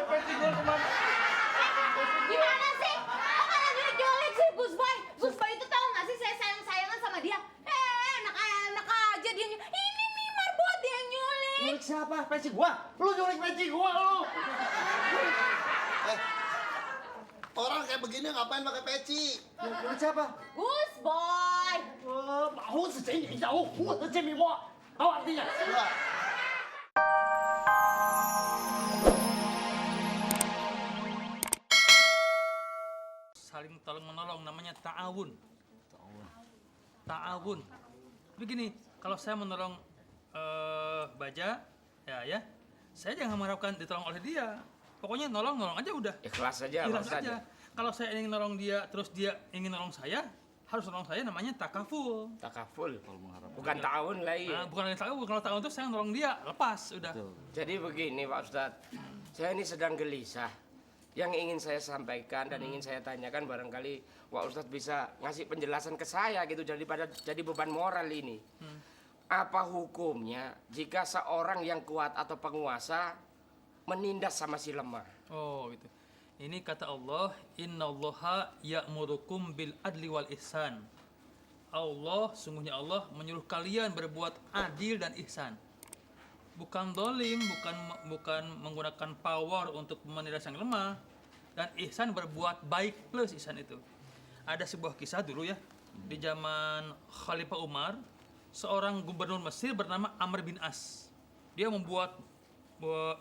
peci gua kemana? Gimana sih? Kok malah jelek-jelek sih Gus Boy? Gus Boy itu tahu nggak sih saya sayang-sayangan sama dia? Enak aja dia. Ini nih marbot dia yang nyulik. Nyulik siapa? Peci gua? Lu nyulik peci gua lu. Orang kayak begini ngapain pakai peci? Nyulik siapa? Gus Boy. Mau sejauh jauh, gua sejauh gua. Tahu artinya? Enggak. Saling tolong menolong namanya ta'awun. Ta'awun. Begini, kalau saya menolong Baja, ya, saya jangan mengharapkan ditolong oleh dia. Pokoknya nolong aja udah. Ikhlas aja, Ikhlas Pak Ustadz. aja. Kalau saya ingin nolong dia, terus dia ingin nolong saya, harus nolong saya namanya takaful. Takaful. Bukan ta'awun lah iya. Nah, bukan yang takaful, kalau takaful itu saya nolong dia, lepas udah. Jadi begini Pak Ustadz, saya ini sedang gelisah. Yang ingin saya sampaikan dan ingin saya tanyakan barangkali Pak Ustadz bisa ngasih penjelasan ke saya gitu daripada jadi beban moral ini. Apa hukumnya jika seorang yang kuat atau penguasa menindas sama si lemah? Oh gitu. Ini kata Allah, innallaha ya'murukum bil adli wal ihsan. Sungguhnya Allah menyuruh kalian berbuat adil dan ihsan. Bukan dolim, bukan menggunakan power untuk menindas yang lemah. Dan ihsan berbuat baik plus ihsan itu. Ada sebuah kisah dulu ya, di zaman Khalifah Umar, seorang gubernur Mesir bernama Amr bin As. Dia membuat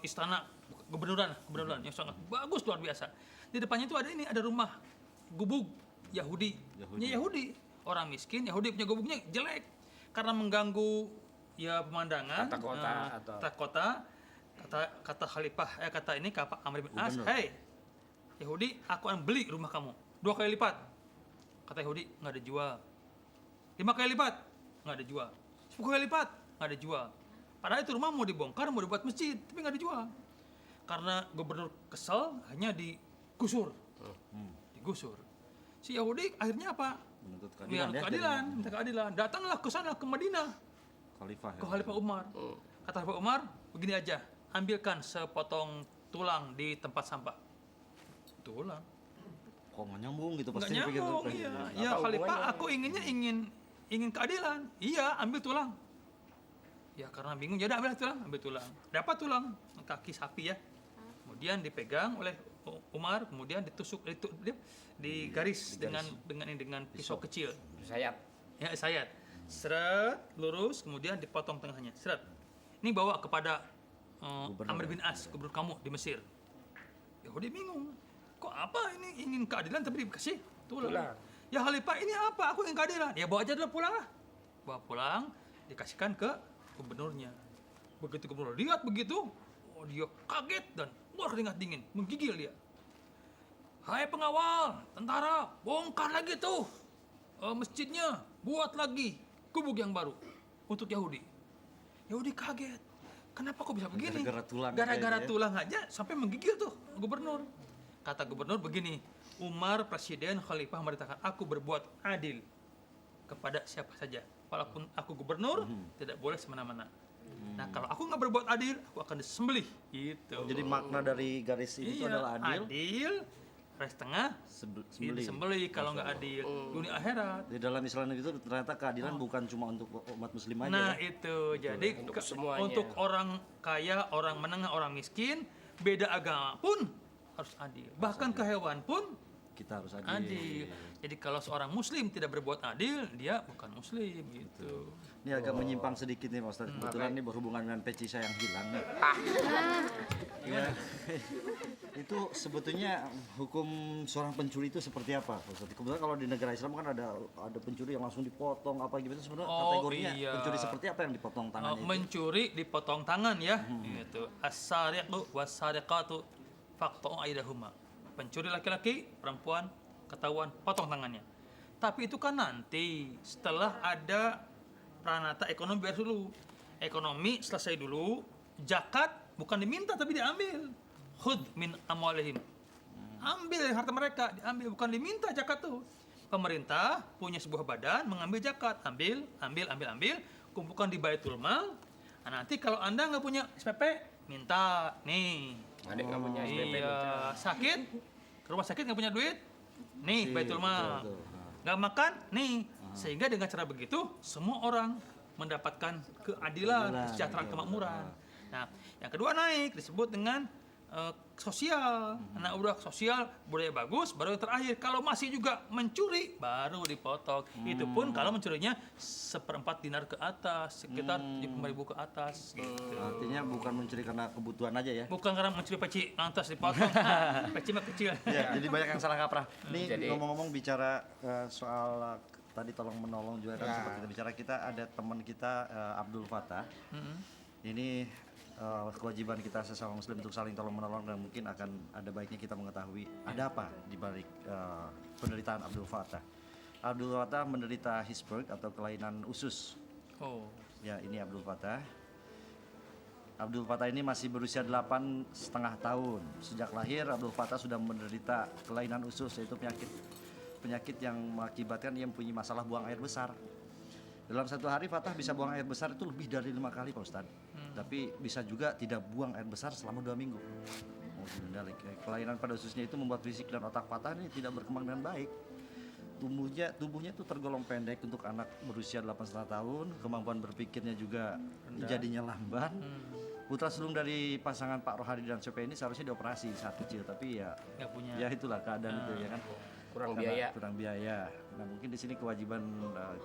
istana gubernuran yang sangat bagus luar biasa. Di depannya itu ada rumah gubuk Yahudi. Yahudi. Orang miskin, Yahudi punya gubuknya jelek karena mengganggu ya pemandangan, tata kota. Kata Khalifah, kata Amr bin As, "Hei, Yahudi, aku akan beli rumah kamu 2 kali lipat." Kata Yahudi, nggak ada jual. 5 kali lipat, nggak ada jual. 10 kali lipat, nggak ada jual. Padahal itu rumah mau dibongkar, mau dibuat masjid, tapi nggak dijual. Karena gubernur kesel, hanya digusur. Digusur. Si Yahudi akhirnya apa? Menuntut Minta keadilan. Datanglah ke sana, ke Madinah. Ke Khalifah Umar. Kata Khalifah Umar, begini aja, ambilkan sepotong tulang di tempat sampah. Tulang. Kok nggak nyambung gitu Nggak pasti nyambung, iya. Ya Khalifah, aku ingin keadilan. Iya, ambil tulang. Ya karena bingung, ya udah ambil tulang. Dapat tulang, kaki sapi ya. Kemudian dipegang oleh Umar, kemudian ditusuk, digaris dengan pisau kecil. Sayap. Ya, sayat. Seret, lurus, kemudian dipotong tengahnya. Seret. Ini bawa kepada Amr bin As, gubernur kamu di Mesir. Yahudi bingung. Kok apa ini ingin keadilan tapi dikasih tulang? Ya Khalifah, ini apa? Aku ingin keadilan. Ya bawa aja dulu pulang lah. Bawa pulang, dikasihkan ke gubernurnya. Begitu gubernur lihat begitu, dia kaget dan keringat dingin, menggigil dia. "Hai pengawal, tentara, bongkar lagi tuh masjidnya, buat lagi gubuk yang baru untuk Yahudi." Yahudi kaget. Kenapa kok bisa begini? Gara-gara tulang aja sampai menggigil tuh gubernur. Kata gubernur begini, Umar presiden Khalifah memerintahkan aku berbuat adil kepada siapa saja. Walaupun aku gubernur, tidak boleh semena-mena. Nah kalau aku nggak berbuat adil, aku akan disembelih. Gitu. Jadi makna dari garis ini itu adalah adil. Adil, garis tengah, disembelih kalau nggak adil. Dunia akhirat. Di dalam Islam itu ternyata keadilan bukan cuma untuk umat muslim aja. Nah itu, jadi untuk orang kaya, orang menengah, orang miskin, beda agama pun harus adil. Bahkan ke hewan pun kita harus adil. Jadi kalau seorang muslim tidak berbuat adil, dia bukan muslim gitu. Ini agak menyimpang sedikit nih Pak Ustadz. Kebetulan ini berhubungan dengan peci saya yang hilang nih. Ya. Itu sebetulnya hukum seorang pencuri itu seperti apa Pak Ustadz? Kebetulan kalau di negara Islam kan ada pencuri yang langsung dipotong apa gitu, sebenarnya kategorinya pencuri seperti apa yang dipotong tangannya itu? Mencuri dipotong tangan ya. Gitu. As-sariqu was-sariqatu faqta'u aydahuma. Pencuri laki-laki, perempuan, ketahuan, potong tangannya. Tapi itu kan nanti setelah ada pranata ekonomi biar dulu. Ekonomi selesai dulu, zakat bukan diminta tapi diambil. Khudh min amwalihim. Ambil dari harta mereka, diambil, bukan diminta zakat tuh. Pemerintah punya sebuah badan mengambil zakat, ambil, kumpulkan di Baitul Mal. Nah, nanti kalau Anda nggak punya SPP, minta nih Adik nggak punya SPP. Iya, sakit, ke rumah sakit nggak punya duit, nih baitul mal. betul. Nggak makan, nih. Sehingga dengan cara begitu, semua orang mendapatkan keadilan, kesejahteraan, kemakmuran. Nah, yang kedua naik disebut dengan sosial. Anak udah sosial, budaya bagus, baru yang terakhir. Kalau masih juga mencuri, baru dipotong. Itu pun kalau mencurinya 1/4 dinar ke atas, sekitar 5.000 ke atas. Gitu. Artinya bukan mencuri karena kebutuhan aja ya. Bukan karena mencuri peci lantas dipotong. Peci mah kecil. Ya, jadi banyak yang salah kaprah. Nih Jadi- ngomong-ngomong bicara soal tadi tolong menolong juga kan sempat kita bicara, kita ada teman kita Abdul Fattah. Ini kewajiban kita sesama muslim untuk saling tolong menolong, dan mungkin akan ada baiknya kita mengetahui ada apa di balik penderitaan Abdul Fattah. Abdul Fattah menderita Hirschberg atau kelainan usus. Oh. Ya, ini Abdul Fattah. Abdul Fattah ini masih berusia 8,5 tahun. Sejak lahir Abdul Fattah sudah menderita kelainan usus, yaitu penyakit yang mengakibatkan ia mempunyai masalah buang air besar. Dalam satu hari Fattah bisa buang air besar itu lebih dari 5 kali Pak Ustadz. Tapi bisa juga tidak buang air besar selama 2 minggu. Kelainan pada ususnya itu membuat fisik dan otak Fattah ini tidak berkembang dengan baik. Tubuhnya itu tergolong pendek untuk anak berusia 8,5 tahun. Kemampuan berpikirnya juga jadinya lamban. Putra sulung dari pasangan Pak Rohadi dan Sope ini seharusnya dioperasi saat kecil, tapi ya Nggak punya. ya itulah keadaan itu ya kan. Kurang Karena biaya. kurang biaya. Nah, mungkin di sini kewajiban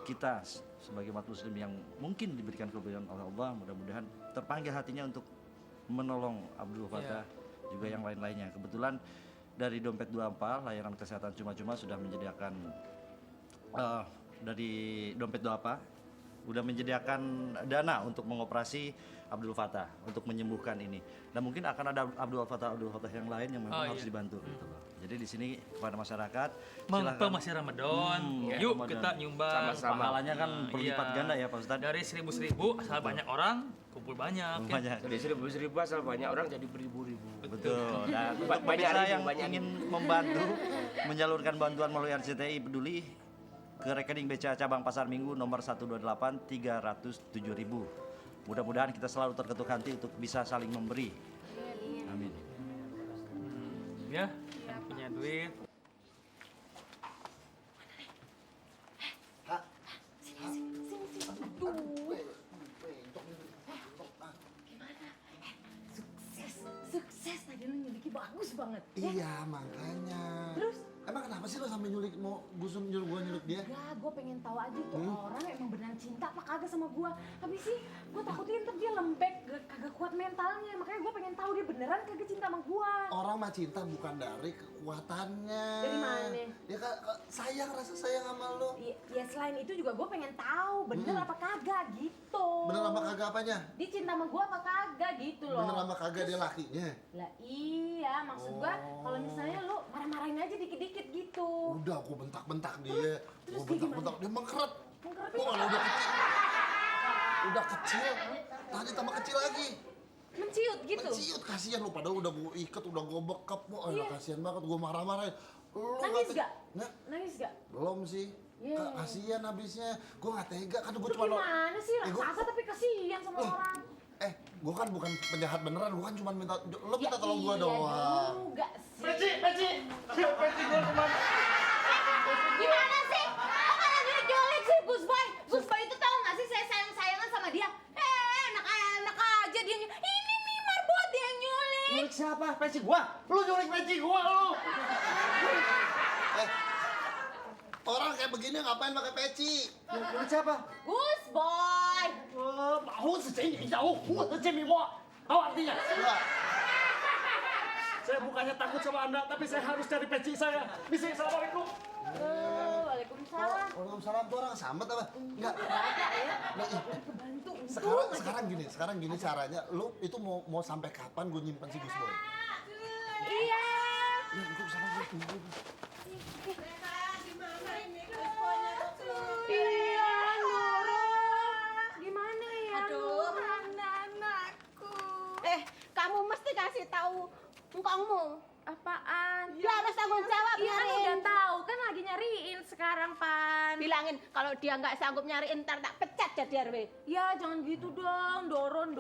kita sebagai umat muslim yang mungkin diberikan kelebihan oleh Allah, mudah-mudahan terpanggil hatinya untuk menolong Abdul Fattah juga yang lain-lainnya. Kebetulan dari Dompet 24 layanan kesehatan cuma-cuma sudah menyediakan dari Dompet 24 udah menyediakan dana untuk mengoperasi Abdul Fattah untuk menyembuhkan ini. Dan mungkin akan ada Abdul Fattah yang lain yang memang harus dibantu gitu loh. Jadi di sini kepada masyarakat Mumpung masih Ramadan, yuk Ramadan. kita nyumbang. Sama-sama. pahalanya kan berlipat Iya. ganda ya Pak Ustadz. Dari 1.000 asal banyak orang, kumpul banyak. Ya. Banyak. Jadi 1.000 asal banyak orang jadi beribu-ribu. Betul. Dan untuk Banyak pemirsa ribu, yang banyak. ingin membantu menyalurkan bantuan melalui RCTI Peduli ke rekening BCA cabang Pasar Minggu nomor 128 307.000. Mudah-mudahan kita selalu terketuk hati untuk bisa saling memberi. Amin. Ya, yang punya duit. Sukses tadi lu nyelidiki bagus banget. Ya? Iya, makanya. Terus? Emang kenapa sih lo sampai nyulik, mau nyuruh gua nyulik dia? Enggak, gue pengen tahu aja tuh orang emang beneran cinta apa kagak sama gue. Tapi sih, gue takutnya ntar dia lembek, kagak kuat mentalnya. Makanya gue pengen tahu dia beneran kagak cinta sama gue. Orang mah cinta bukan dari kekuatannya. Dari mana? Ya sayang, rasa sayang sama lo. Ya selain itu juga gue pengen tahu bener apa kagak gitu. Bener apa kagak apanya? Dia cinta sama gue apa kagak gitu loh. Bener apa kagak dia lakinya? Lah iya, maksud gue kalau misalnya lu marah-marahin aja dikit-dikit gitu. Udah, gua bentak-bentak dia. Terus Gua dia bentak-bentak, dia mengkeret. Mengkerep Gua udah kecil. Udah kecil. Tadi tambah kecil lagi. menciut gitu. Menciut, kasihan lo, padahal udah gua ikat, udah gua bekap. Wah, Iya. kasihan banget, gua marah-marahin. Lo Nangis nggak gak? Nah, Nangis gak? belum sih. Iya. Kasihan habisnya. Gua nggak tega, kan gua Lu cuma gimana sih Eh, gua- raksasa tapi kasihan sama Loh. orang. gua kan bukan penjahat beneran, gua kan cuma minta lo minta Ya tolong gua iya doang. juga sih. Peci gua kemana? Gimana sih? Kok malah nyulik sih Gus Boy? Gus Boy itu tahu nggak sih saya sayang-sayangan sama dia? Enak aja dia ini nih marbot dia yang nyulik. Nyulik siapa? Peci gua. Lu nyulik peci gua lu. Orang kayak begini ngapain pakai peci? Nyulik siapa? Gus Boy. 保护是谁？你保护的这名我。Apa artinya? Enggak. Saya bukannya takut sama Anda, tapi saya harus cari peci saya. Misi, assalamualaikum. Waalaikumsalam. Waalaikumsalam, tuh orang sambat apa? Enggak. Bapak ya. Nah, Kebantu. sekarang gini caranya. Lu itu mau sampai kapan gue nyimpen si Gus Boy? Iya. Iya, Nurul. Gimana ya? Aduh, anak-anakku. Kamu mesti kasih tahu engkongmu. Apaan? Dia harus tanggung jawab Iya kan udah nyariin. tahu kan lagi nyariin sekarang Pan. Bilangin kalau dia nggak sanggup nyariin ntar tak pecat jadi RW. Ya jangan gitu dong, doron.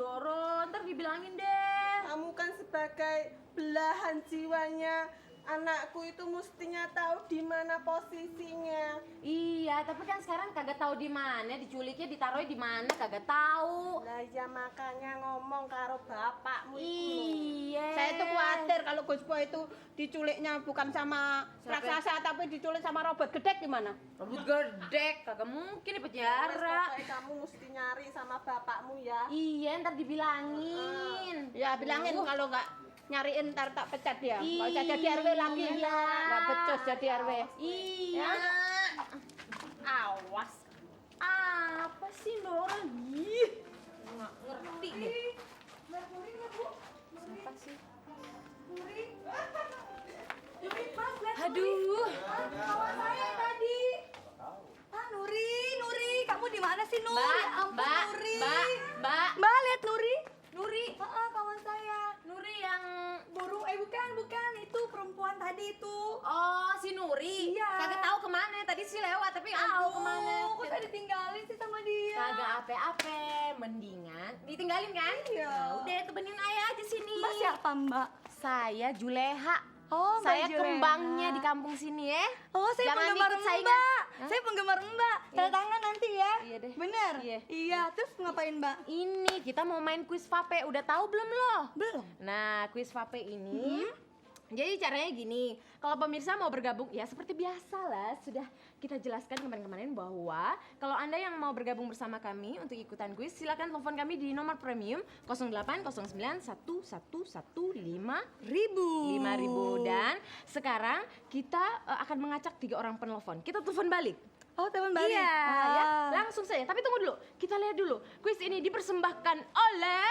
Ntar dibilangin deh. Kamu kan sebagai sebagai belahan jiwanya anakku itu mestinya tahu di mana posisinya. Iya, tapi kan sekarang kagak tahu di mana, diculiknya ditaruh di mana kagak tahu. Lah ya makanya ngomong karo bapakmu itu. Iya. Saya tuh khawatir kalau Gus Boy itu diculiknya bukan sama raksasa tapi diculik sama robot gedek gimana? Rambut gede, kagak mungkin di Wes, penjara. pokoknya kamu mesti nyari sama bapakmu ya. Iya, ntar dibilangin. Ya bilangin kalau nggak nyariin ntar tak pecat dia. Nggak usah jadi RW lagi. Iya. Nggak becus jadi RW. Iya. Awas. Apa sih Nora? Ih, nggak ngerti deh. Siapa sih? Aduh. Kawan saya tadi. Nuri, kamu di mana sih Nur? Mbak, Ya ampun, Mbak, Nuri. Mbak. Mbak lihat Nuri. Nuri. Kawan saya. Nuri yang Bukan, itu perempuan tadi itu. oh si Nuri. Iya. Kagak tahu kemana. Tadi sih lewat tapi nggak tahu kemana. Kok saya ditinggalin sih sama dia? Kagak ape-ape, mendingan ditinggalin kan? Iya. Nah, udah temenin ayah aja sini. Mbak siapa Mbak? Saya Juleha. Oh, Mbak Saya Juleha. kembangnya di kampung sini ya. Oh, saya Jangan penggemar ikut saingan. Mbak. Hah? Saya penggemar Mbak. Tanda tangan nanti ya. Iya deh. Bener? Iya. Iya, terus ngapain Mbak? Ini kita mau main kuis vape. Udah tahu belum lo? Belum. Nah, kuis vape ini jadi caranya gini, kalau pemirsa mau bergabung, ya seperti biasa lah, sudah kita jelaskan kemarin-kemarin bahwa kalau Anda yang mau bergabung bersama kami untuk ikutan kuis, silakan telepon kami di nomor premium 08091115.000. Dan sekarang kita akan mengacak 3 orang penelpon. Kita telepon balik. Oh, teman balik. Iya, Ah. ya. Langsung saja. Tapi tunggu dulu. Kita lihat dulu. Kuis ini dipersembahkan oleh